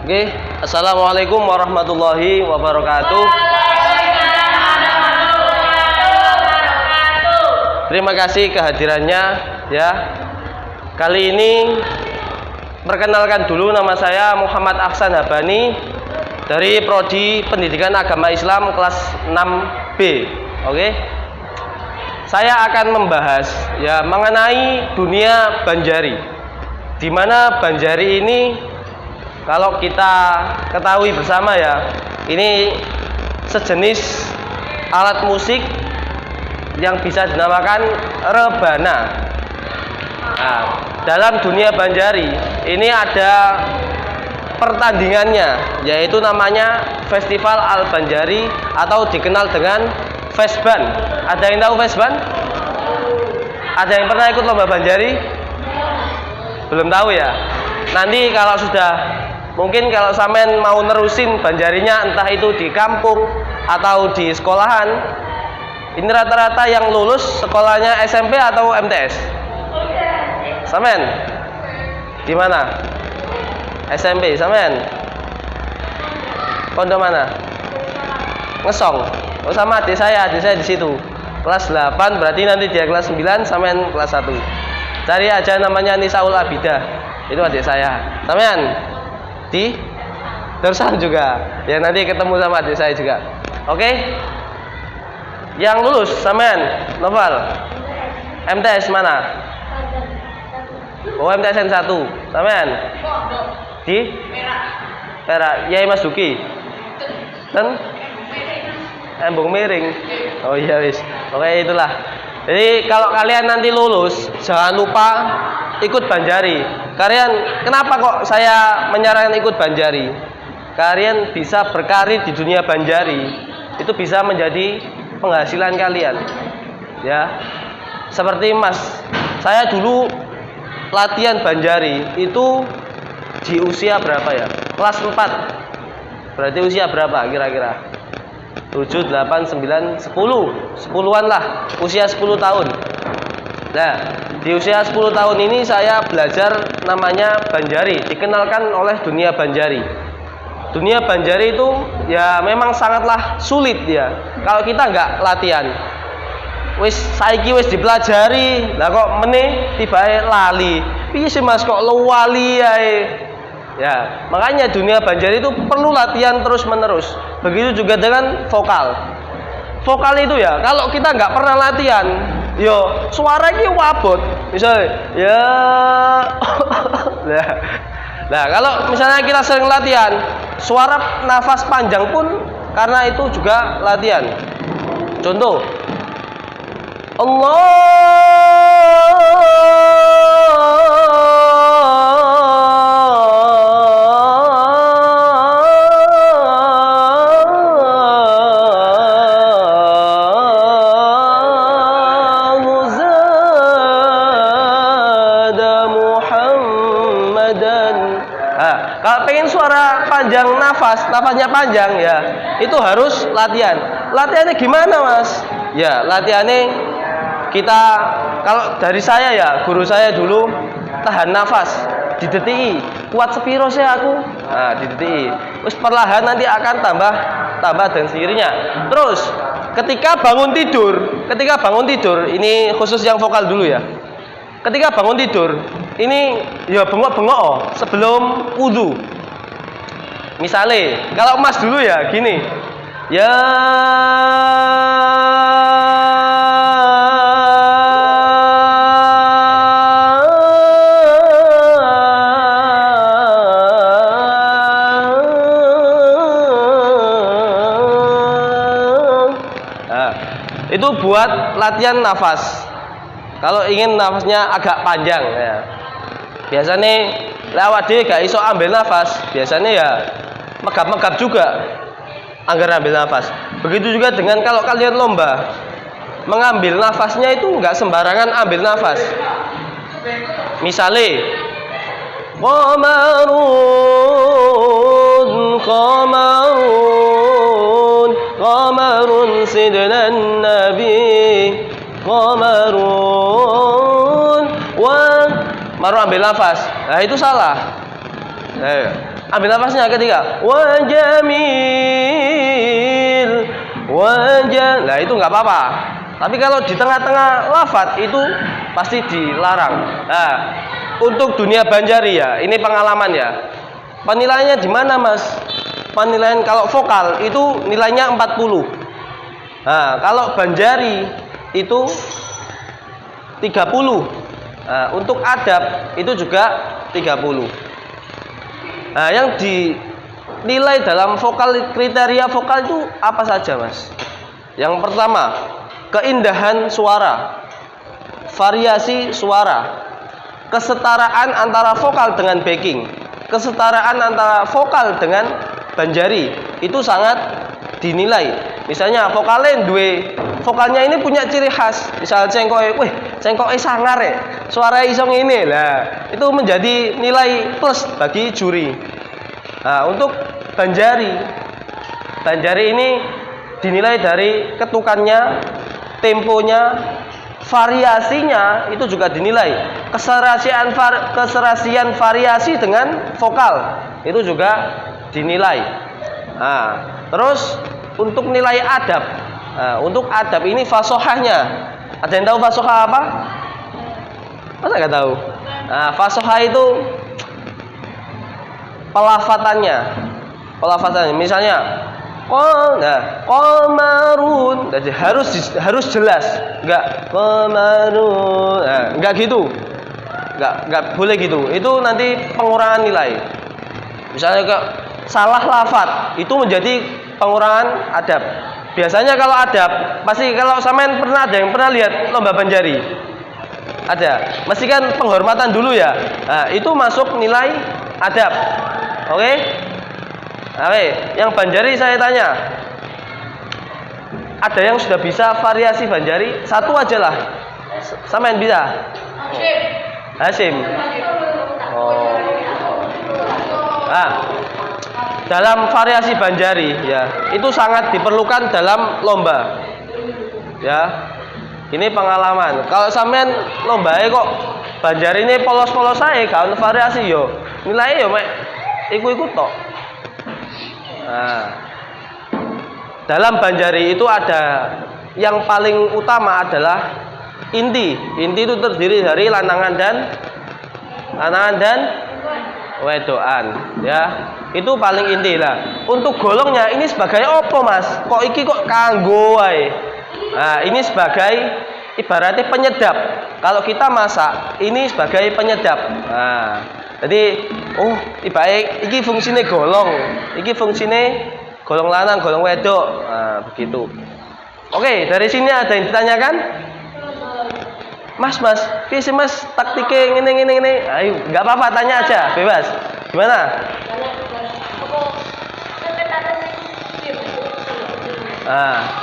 Oke, assalamualaikum warahmatullahi wabarakatuh. Terima kasih kehadirannya ya. Kali ini perkenalkan dulu, nama saya Muhammad Ahsan Habani dari Prodi Pendidikan Agama Islam kelas 6B. Oke. Saya akan membahas ya mengenai dunia Banjari. Di mana Banjari ini kalau kita ketahui bersama ya, ini sejenis alat musik yang bisa dinamakan rebana. Nah, dalam dunia Banjari ini ada pertandingannya, yaitu namanya Festival Al Banjari atau dikenal dengan Fesban. Ada yang tahu Fesban? Ada yang pernah ikut lomba Banjari? Belum tahu ya. Nanti kalau sudah, mungkin kalau sampean mau nerusin Banjarinya, entah itu di kampung atau di sekolahan, ini rata-rata yang lulus sekolahnya SMP atau MTS? Sampean? Di mana? SMP, sampean? Pondok mana? Ngesong. Oh, sama adik saya di situ. Kelas 8, berarti nanti dia kelas 9, sampean kelas 1. Cari aja namanya Nisaul Abidah. Itu adik saya. Sampean di Darussalam juga. Ya nanti ketemu sama adik saya juga. Oke? Yang lulus sampean, Noval. MTS mana? Oh, MTS N1. Sampean di Perak. Yai Mas Duki. Dan Embung Miring. Oh iya wis. Oke, itulah. Jadi kalau kalian nanti lulus, jangan lupa ikut Banjari. Kalian kenapa kok saya menyarankan ikut Banjari? Kalian bisa berkarir di dunia Banjari. Itu bisa menjadi penghasilan kalian. Ya. Seperti Mas, saya dulu latihan Banjari itu di usia berapa ya? Kelas 4. Berarti usia berapa kira-kira? 7, 8, 9, 10 10-an lah, usia 10 tahun. Nah, di usia 10 tahun ini saya belajar namanya Banjari, dikenalkan oleh dunia Banjari. Dunia Banjari itu ya memang sangatlah sulit ya, kalau kita nggak latihan. Wis saiki wis dipelajari, lah kok meneh tibae lali. Piye sih Mas kok lali ae? Ya, makanya dunia Banjari itu perlu latihan terus-menerus. Begitu juga dengan vokal. Vokal itu ya, kalau kita nggak pernah latihan, yo suara ini wabot. Misalnya, ya, nah kalau misalnya kita sering latihan, suara nafas panjang pun karena itu juga latihan. Contoh, kalau pengen suara panjang, nafasnya panjang ya, itu harus latihan. Latihannya gimana Mas? Ya latihannya kita, kalau dari saya ya, guru saya dulu tahan nafas, didetiki, kuat sepiro sih aku, nah didetiki, terus perlahan nanti akan tambah dan sendirinya. Terus ketika bangun tidur, ini khusus yang vokal dulu ya. Ketika bangun tidur, ini ya bengok-bengok sebelum wudu. Misalnya, kalau Mas dulu ya gini, ya nah, itu buat latihan nafas. Kalau ingin nafasnya agak panjang ya, biasanya lewat dia gak iso ambil nafas, biasanya ya megap-megap juga agar ambil nafas. Begitu juga dengan kalau kalian lomba, mengambil nafasnya itu nggak sembarangan ambil nafas. Misalnya, qamarun sidnan nabi qamarun wa maru ambil nafas. Nah itu salah. Ambil nafasnya ketiga. Wa jamil. Nah itu nggak apa-apa. Tapi kalau di tengah-tengah lafaz itu pasti dilarang. Nah, untuk dunia Banjari ya, ini pengalaman ya. Penilaiannya di mana, Mas? Penilaian kalau vokal itu nilainya 40. Nah, kalau Banjari itu 30. Nah, untuk adab itu juga 30. Nah, yang dinilai dalam vokal, kriteria vokal itu apa saja, Mas? Yang pertama, keindahan suara, variasi suara, kesetaraan antara vokal dengan backing, kesetaraan antara vokal dengan Banjari itu sangat dinilai. Misalnya vokalnya ini punya ciri khas. Misal cengkoke sangar ya, suara iso ngene. Lah, itu menjadi nilai plus bagi juri. Nah, untuk Banjari ini dinilai dari ketukannya, temponya, variasinya itu juga dinilai. Keserasian variasi dengan vokal itu juga dinilai. Nah, terus untuk nilai adab. Nah, untuk adab ini fasohahnya. Ada yang tahu fasohah apa? Masa nggak tahu? Nah, fasohah itu pelafatannya. Misalnya qamarun. Jadi harus jelas. Enggak qamarun. Nah, enggak gitu. Enggak boleh gitu. Itu nanti pengurangan nilai. Misalnya salah lafaz itu menjadi pengurangan adab. Biasanya kalau adab, pasti kalau sampean ada yang pernah lihat lomba Banjari? Ada. Mesti kan penghormatan dulu ya. Nah, itu masuk nilai adab. Oke? Oke, yang Banjari saya tanya. Ada yang sudah bisa variasi Banjari? Satu aja lah. Sampean bisa? Hasim. Oh. Nah, dalam variasi Banjari ya, itu sangat diperlukan dalam lomba. Ya. Ini pengalaman. Kalau sampean lombae kok Banjari ini polos-polos ae, gak ono variasi yo. Nilai yo mek iku tok. Nah, dalam Banjari itu ada yang paling utama adalah inti. Inti itu terdiri dari lanangan dan wedoan, ya. Itu paling inti lah. Untuk golongnya ini sebagai opo, Mas? Kok iki kok kanggo wae? Nah, ini sebagai ibaratnya penyedap. Kalau kita masak, ini sebagai penyedap. Nah, jadi iki fungsine golong. Iki fungsine golong lanang, golong wedok. Nah, begitu. Oke, dari sini ada yang ditanyakan? Mas, piye sih Mas taktike ngene. Ayo, enggak apa-apa, tanya aja, bebas. Gimana?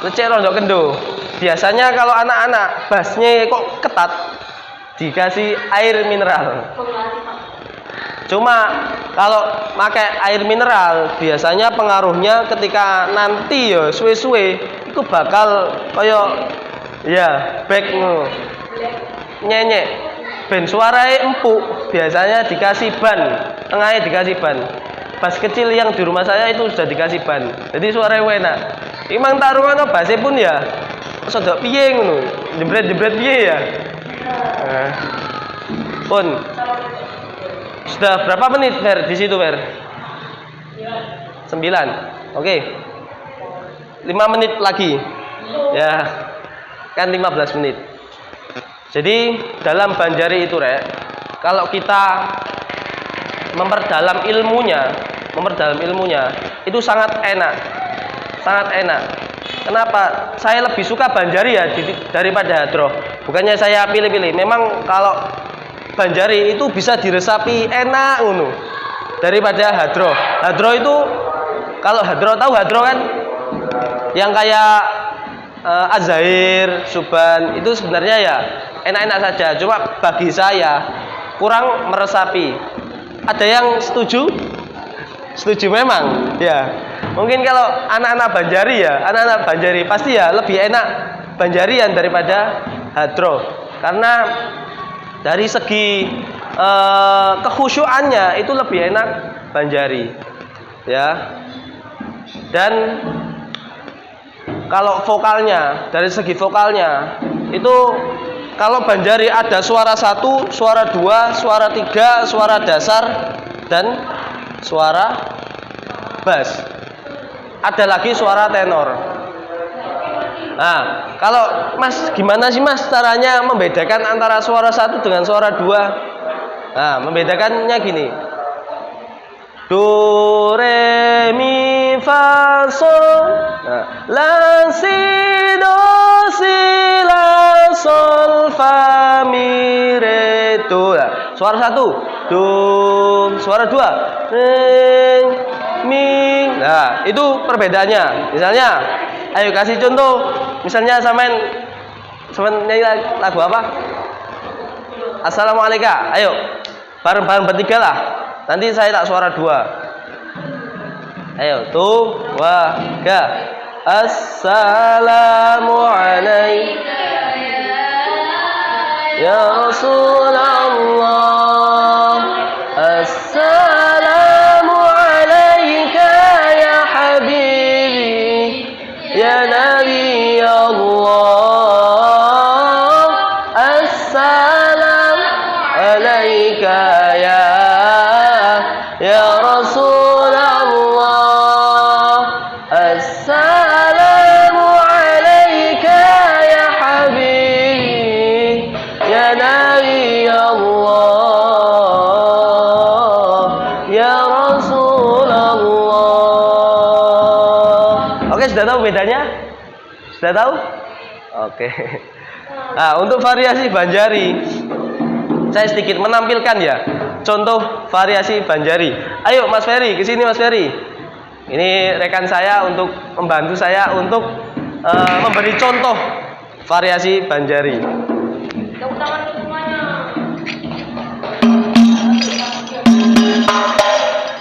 Lecek rondo kendo. Biasanya kalau anak-anak bassnya kok ketat, dikasih air mineral. Cuma kalau pakai air mineral, biasanya pengaruhnya ketika nanti ya suwe-suwe itu bakal kaya ya back nyenyek. Ben suaranya empuk, biasanya dikasih ban, tengahnya dikasih ban. Bass kecil yang di rumah saya itu sudah dikasih ban, jadi suaranya enak. Imang taruhan bassnya pun ya sedok piye ngono, jebret piye ya. Pun sudah berapa menit Fer di situ Fer? 9. Oke. 5 menit lagi. Ya. Kan 15 menit. Jadi dalam Banjari itu kalau kita memperdalam ilmunya itu sangat enak. Kenapa? Saya lebih suka Banjari ya daripada hadroh. Bukannya saya pilih-pilih. Memang kalau Banjari itu bisa diresapi enak daripada hadroh. Hadroh itu kalau tahu hadroh kan? Yang kayak Azzair, Subhan itu sebenarnya ya enak-enak saja. Cuma bagi saya kurang meresapi. Ada yang setuju? Setuju memang, ya. Mungkin kalau anak-anak Banjari pasti ya lebih enak Banjarian daripada hadroh. Karena dari segi kekhusyuannya itu lebih enak Banjari. Ya. Dan kalau vokalnya, dari segi vokalnya itu kalau Banjari ada suara 1, suara 2, suara 3, suara dasar dan suara bass. Ada lagi suara tenor. Nah, kalau Mas gimana sih Mas caranya membedakan antara suara 1 dengan suara 2? Nah, membedakannya gini. Do re mi fa sol, nah, la si do si la sol fa mi re do. Nah, suara 1 do, suara 2 re mi. Nah, itu perbedaannya. Misalnya, ayo kasih contoh. Misalnya sampean nyanyi lagu apa? Assalamualaikum. Ayo, bareng-bareng bertiga lah. Nanti saya tak suara 2. Ayo, tuh, wah, ga. Assalamualaikum ya Rasulullah. Assalamualaikum ya Habibi ya Nabi Allah. Assalamualaikum ya Rasulullah. Assalamualaikum ya Habibi ya Nabi Allah ya Rasulullah. Oke, sudah tahu bedanya? Sudah tahu? Oke. Nah, untuk variasi Banjari saya sedikit menampilkan ya contoh variasi Banjari. Ayo Mas Ferry, ke sini Mas Ferry. Ini rekan saya untuk membantu saya untuk memberi contoh variasi Banjari.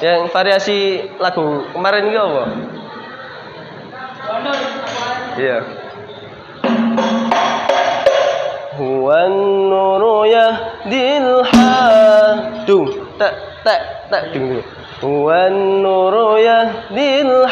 Yang variasi lagu kemarin itu apa? Iya. Huwan nuru yahdil dung tak dung. Huwan nuru yahdil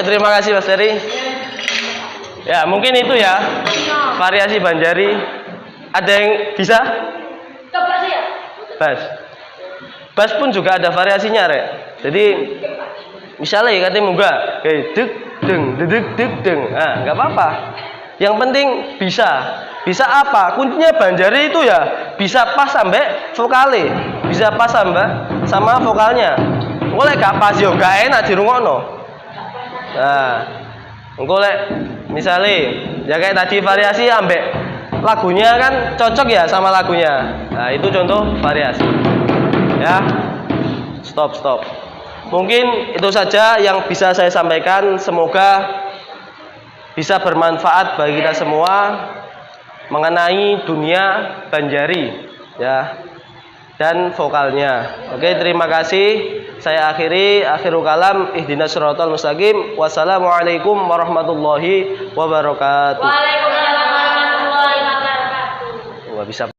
Terima kasih Mas Ferry. Ya, mungkin itu ya variasi Banjari. Ada yang bisa? Bass pun juga ada variasinya, Rek. Jadi misalnya katanya munggah, kayak deg deng dedeg deg deng. Nah, nggak apa-apa. Yang penting bisa. Bisa apa? Kuncinya Banjari itu ya bisa pas sampai vokale, bisa pas sama vokalnya. Boleh gak pas yo, gak enak dirungokno. Nah, engkolek misalnya ya kayak tadi variasi ambek lagunya kan cocok ya sama lagunya. Nah, itu contoh variasi. Ya. Stop. Mungkin itu saja yang bisa saya sampaikan. Semoga bisa bermanfaat bagi kita semua mengenai dunia Banjari, ya. dan vokalnya. Oke, terima kasih. Saya akhirul kalam. Ihdinas siratal mustaqim. Wassalamualaikum warahmatullahi wabarakatuh. Waalaikumsalam warahmatullahi wabarakatuh. Wah, bisa